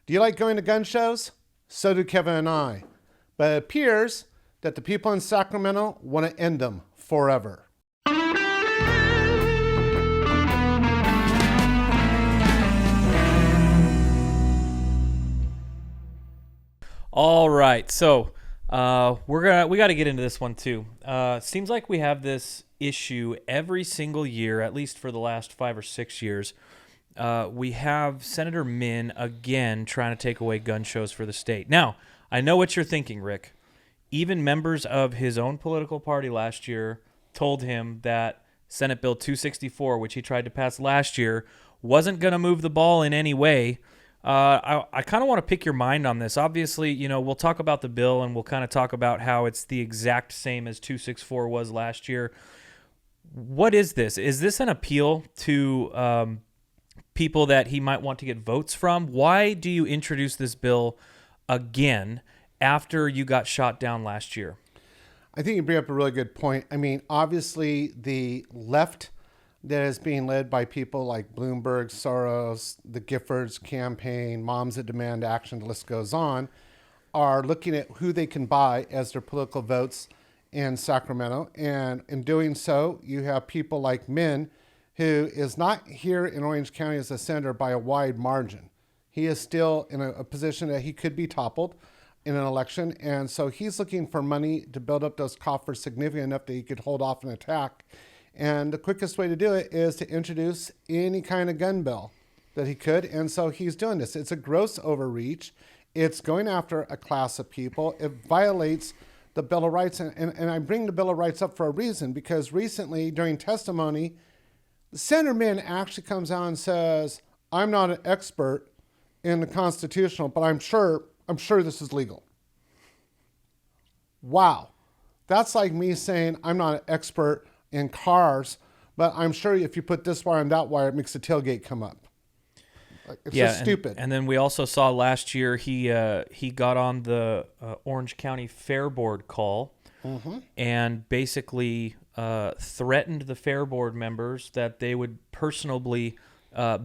Do you like going to gun shows? So do Kevin and I. But it appears that the people in Sacramento want to end them forever. All right, so we got to get into this one too. Seems like we have this issue every single year, at least for the last 5 or 6 years. We have Senator Min again trying to take away gun shows for the state. Now, I know what you're thinking, Rick. Even members of his own political party last year told him that Senate Bill 264, which he tried to pass last year, wasn't going to move the ball in any way. I kind of want to pick your mind on this. Obviously, we'll talk about the bill and we'll kind of talk about how it's the exact same as 264 was last year. What is this? Is this an appeal to people that he might want to get votes from? Why do you introduce this bill again after you got shot down last year? I think you bring up a really good point. I mean, obviously, the left that is being led by people like Bloomberg, Soros, the Giffords campaign, Moms That Demand Action, the list goes on, are looking at who they can buy as their political votes in Sacramento. And in doing so, you have people like Min, who is not here in Orange County as a senator by a wide margin. He is still in a position that he could be toppled in an election. And so he's looking for money to build up those coffers significant enough that he could hold off an attack. And the quickest way to do it is to introduce any kind of gun bill that he could. And so he's doing this. It's a gross overreach. It's going after a class of people. It violates the Bill of Rights. And I bring the Bill of Rights up for a reason, because recently during testimony, Senator Min actually comes out and says, I'm not an expert in the constitutional, but I'm sure this is legal. Wow. That's like me saying I'm not an expert in cars, but I'm sure if you put this wire and that wire, it makes the tailgate come up. It's just stupid. And then we also saw last year he got on the Orange County Fair Board call and basically threatened the Fair Board members that they would personally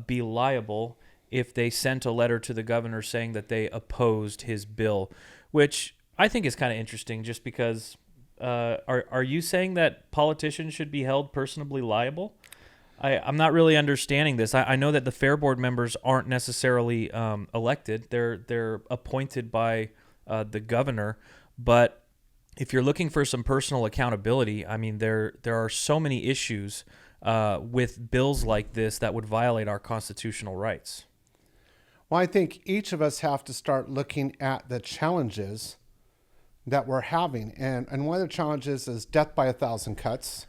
be liable if they sent a letter to the governor saying that they opposed his bill, which I think is kind of interesting just because are you saying that politicians should be held personally liable? I'm not really understanding this. I know that the Fair Board members aren't necessarily elected. They're appointed by the governor. But if you're looking for some personal accountability, I mean, there are so many issues with bills like this that would violate our constitutional rights. Well, I think each of us have to start looking at the challenges that we're having. And one of the challenges is death by 1,000 cuts,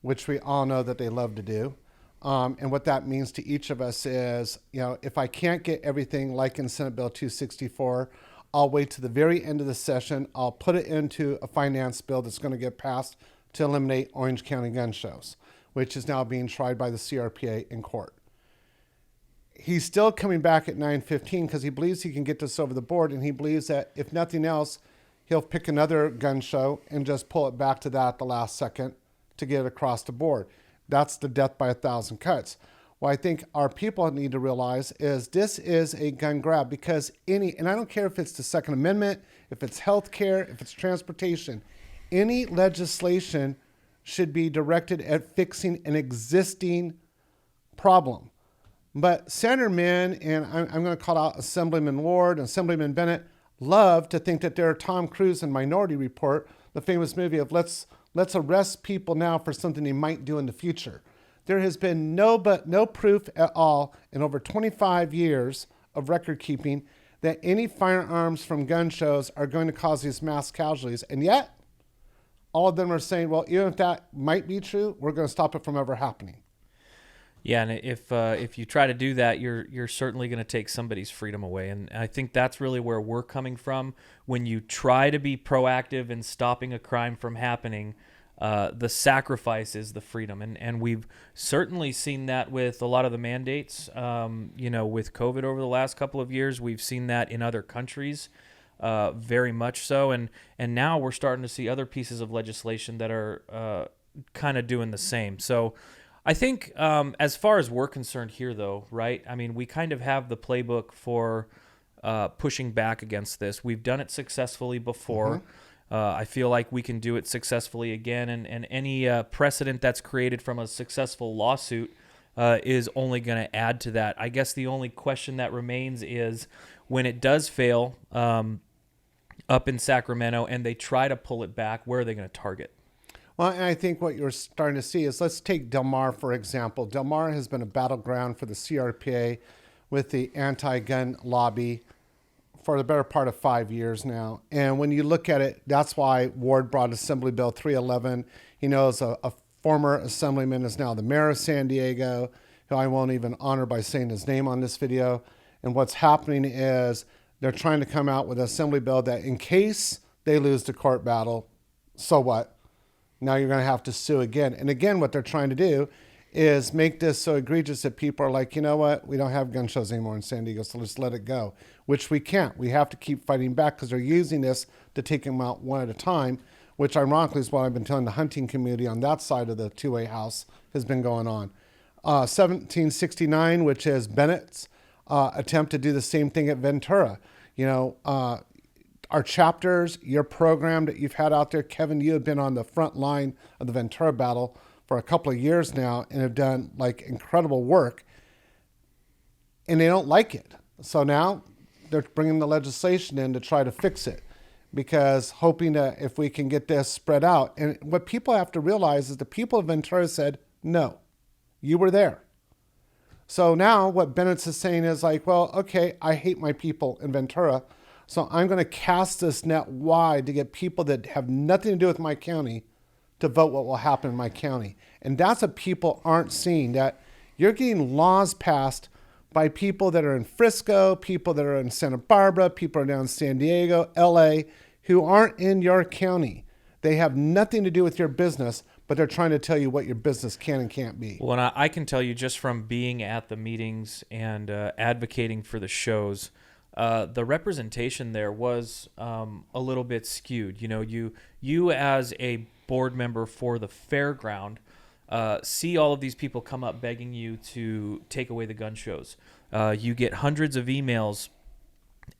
which we all know that they love to do. And what that means to each of us is, if I can't get everything like in Senate Bill 264, I'll wait to the very end of the session. I'll put it into a finance bill that's going to get passed to eliminate Orange County gun shows, which is now being tried by the CRPA in court. He's still coming back at 9:15 because he believes he can get this over the board, and he believes that if nothing else, he'll pick another gun show and just pull it back to that at the last second to get it across the board. That's the death by 1,000 cuts. What I think our people need to realize is this is a gun grab, because and I don't care if it's the Second Amendment, if it's health care, if it's transportation, any legislation should be directed at fixing an existing problem. But Senator Min, and I'm going to call out Assemblyman Ward and Assemblyman Bennett, love to think that they're Tom Cruise in Minority Report, the famous movie of let's arrest people now for something they might do in the future. There has been no proof at all in over 25 years of record keeping that any firearms from gun shows are going to cause these mass casualties. And yet, all of them are saying, well, even if that might be true, we're going to stop it from ever happening. Yeah, and if you try to do that, you're certainly going to take somebody's freedom away, and I think that's really where we're coming from. When you try to be proactive in stopping a crime from happening, the sacrifice is the freedom, and we've certainly seen that with a lot of the mandates. With COVID over the last couple of years, we've seen that in other countries, very much so, and now we're starting to see other pieces of legislation that are kind of doing the same. So I think as far as we're concerned here, though, right? I mean, we kind of have the playbook for pushing back against this. We've done it successfully before. I feel like we can do it successfully again, and any precedent that's created from a successful lawsuit is only going to add to that. I guess the only question that remains is when it does fail up in Sacramento and they try to pull it back, where are they going to target? Well, and I think what you're starting to see is, let's take Del Mar, for example. Del Mar has been a battleground for the CRPA with the anti-gun lobby for the better part of 5 years now. And when you look at it, that's why Ward brought Assembly Bill 311. He knows a former assemblyman is now the mayor of San Diego, who I won't even honor by saying his name on this video. And what's happening is they're trying to come out with an assembly bill that in case they lose the court battle, so what? Now you're going to have to sue again. And again, what they're trying to do is make this so egregious that people are like, you know what? We don't have gun shows anymore in San Diego, so let's let it go, which we can't. We have to keep fighting back because they're using this to take them out one at a time, which ironically is what I've been telling the hunting community on that side of the two-way house has been going on. 1769, which is Bennett's attempt to do the same thing at Ventura. You know, our chapters, your program that you've had out there, Kevin, you have been on the front line of the Ventura battle for a couple of years now and have done like incredible work, and they don't like it. So now they're bringing the legislation in to try to fix it, because hoping that if we can get this spread out. And what people have to realize is the people of Ventura said, no, you were there. So now what Bennett's is saying is like, well, okay, I hate my people in Ventura, so I'm going to cast this net wide to get people that have nothing to do with my county to vote what will happen in my county. And that's what people aren't seeing, that you're getting laws passed by people that are in Frisco, people that are in Santa Barbara, people are down in San Diego, LA, who aren't in your county. They have nothing to do with your business, but they're trying to tell you what your business can and can't be. Well, and I can tell you just from being at the meetings and advocating for the shows, the representation there was a little bit skewed. You know, you as a board member for the fairground see all of these people come up begging you to take away the gun shows. You get hundreds of emails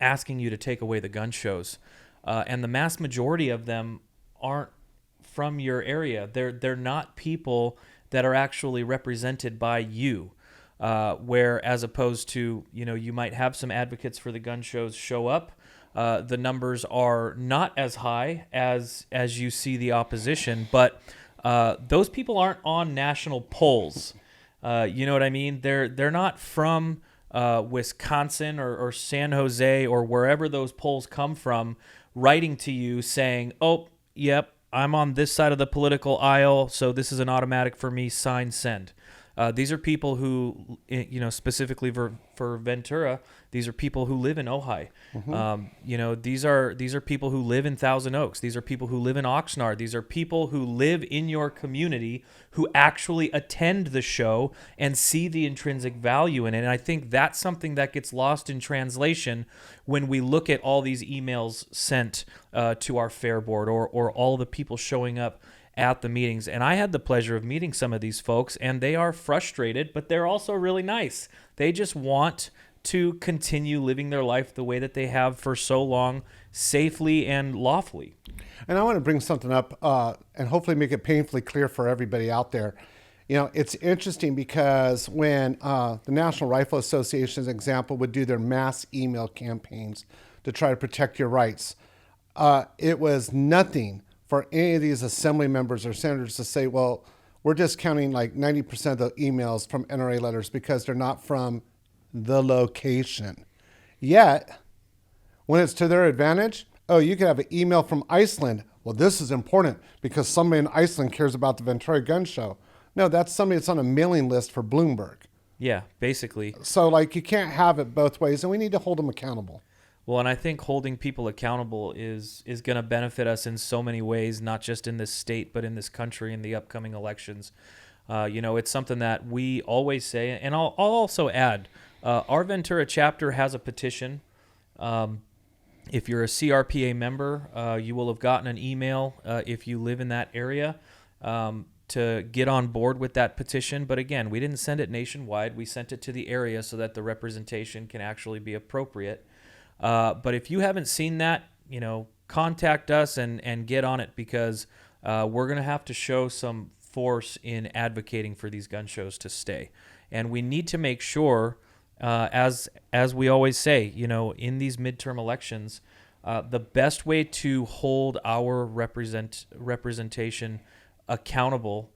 asking you to take away the gun shows, and the mass majority of them aren't from your area. They're not people that are actually represented by you. Where as opposed to, you know, you might have some advocates for the gun shows show up. The numbers are not as high as you see the opposition, but those people aren't on national polls. You know what I mean? They're not from Wisconsin or San Jose or wherever those polls come from, writing to you saying, oh, yep, I'm on this side of the political aisle, so this is an automatic for me, sign, send. These are people who, you know, specifically for Ventura, these are people who live in Ojai. Mm-hmm. You know, these are people who live in Thousand Oaks. These are people who live in Oxnard. These are people who live in your community who actually attend the show and see the intrinsic value in it. And I think that's something that gets lost in translation when we look at all these emails sent to our fair board or all the people showing up at the meetings. And I had the pleasure of meeting some of these folks, and they are frustrated, but they're also really nice. They just want to continue living their life the way that they have for so long, safely and lawfully. And I want to bring something up and hopefully make it painfully clear for everybody out there. You know, it's interesting because when the National Rifle Association, as an example, would do their mass email campaigns to try to protect your rights, it was nothing for any of these assembly members or senators to say, well, we're discounting like 90% of the emails from NRA letters because they're not from the location. Yet, when it's to their advantage, oh, you could have an email from Iceland. Well, this is important because somebody in Iceland cares about the Ventura Gun Show. No, that's somebody that's on a mailing list for Bloomberg. Yeah, basically. So, like, you can't have it both ways, and we need to hold them accountable. Well, and I think holding people accountable is going to benefit us in so many ways, not just in this state, but in this country in the upcoming elections. You know, it's something that we always say, and I'll also add, our Ventura chapter has a petition. If you're a CRPA member, you will have gotten an email if you live in that area to get on board with that petition. But again, we didn't send it nationwide. We sent it to the area so that the representation can actually be appropriate. But if you haven't seen that, contact us and get on it, because we're going to have to show some force in advocating for these gun shows to stay. And we need to make sure, as we always say, in these midterm elections, the best way to hold our representation accountable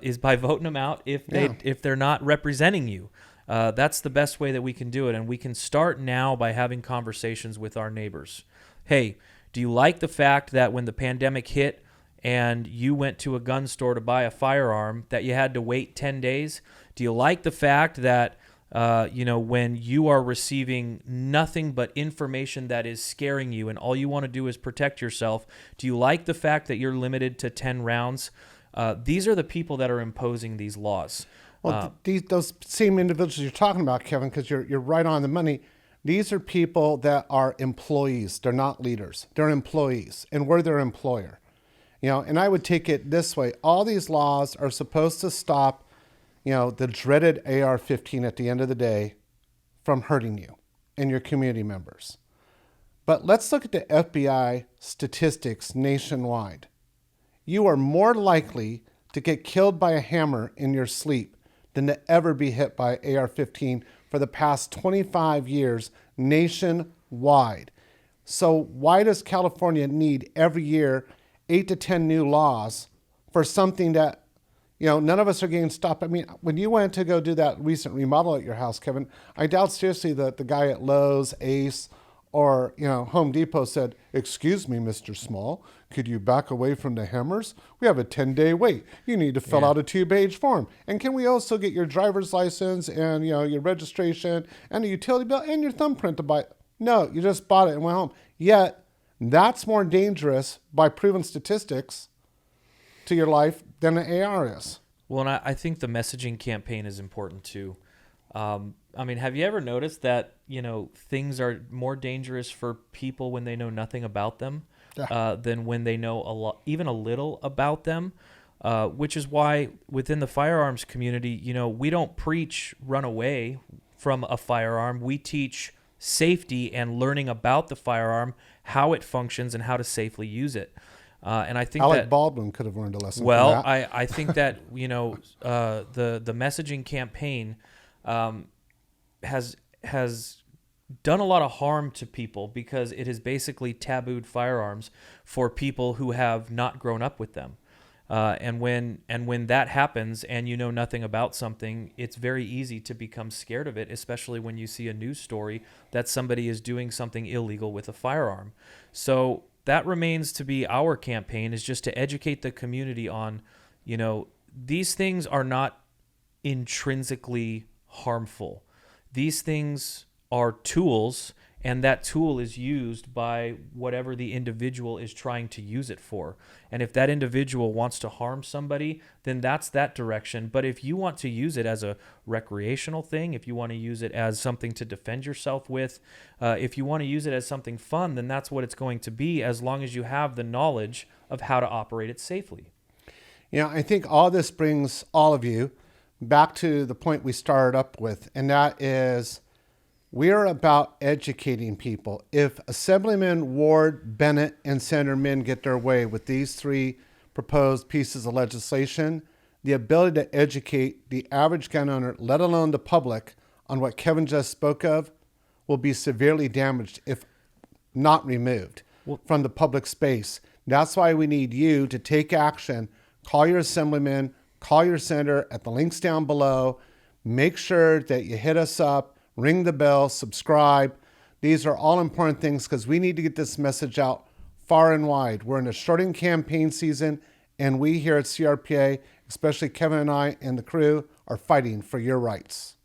is by voting them out if they're not representing you. That's the best way that we can do it, and we can start now by having conversations with our neighbors. Hey, do you like the fact that when the pandemic hit and you went to a gun store to buy a firearm that you had to wait 10 days? Do you like the fact that when you are receiving nothing but information that is scaring you and all you want to do is protect yourself? Do you like the fact that you're limited to 10 rounds? These are the people that are imposing these laws. Well, those same individuals you're talking about, Kevin, because you're right on the money. These are people that are employees. They're not leaders. They're employees, and we're their employer. And I would take it this way. All these laws are supposed to stop, the dreaded AR-15 at the end of the day from hurting you and your community members. But let's look at the FBI statistics nationwide. You are more likely to get killed by a hammer in your sleep than to ever be hit by AR-15 for the past 25 years nationwide. So why does California need every year 8 to 10 new laws for something that, none of us are getting stopped? I mean, when you went to go do that recent remodel at your house, Kevin, I doubt seriously that the guy at Lowe's, Ace, or, Home Depot said, "Excuse me, Mr. Small, could you back away from the hammers? We have a 10-day wait. You need to fill out a 2-page form. And can we also get your driver's license and, your registration and a utility bill and your thumbprint to buy it?" No, you just bought it and went home. Yet, that's more dangerous by proven statistics to your life than an AR is. Well, and I think the messaging campaign is important too. Have you ever noticed that, things are more dangerous for people when they know nothing about them than when they know even a little about them, which is why within the firearms community, we don't preach run away from a firearm. We teach safety and learning about the firearm, how it functions, and how to safely use it. And I think Alec Baldwin could have learned a lesson. Well, from that. I think that the messaging campaign has done a lot of harm to people because it has basically tabooed firearms for people who have not grown up with them. And when that happens and you know nothing about something, it's very easy to become scared of it, especially when you see a news story that somebody is doing something illegal with a firearm. So that remains to be our campaign, is just to educate the community on, these things are not intrinsically harmful. These things are tools, and that tool is used by whatever the individual is trying to use it for. And if that individual wants to harm somebody, then that's that direction. But if you want to use it as a recreational thing, if you want to use it as something to defend yourself with, if you want to use it as something fun, then that's what it's going to be, as long as you have the knowledge of how to operate it safely. I think all this brings all of you back to the point we started up with, and that is we are about educating people. If Assemblyman Ward, Bennett, and Senator Min get their way with these 3 proposed pieces of legislation, the ability to educate the average gun owner, let alone the public, on what Kevin just spoke of, will be severely damaged if not removed from the public space. That's why we need you to take action. Call your assemblyman, call your senator at the links down below. Make sure that you hit us up, ring the bell, subscribe. These are all important things because we need to get this message out far and wide. We're in a shortened campaign season, and we here at CRPA, especially Kevin and I and the crew, are fighting for your rights.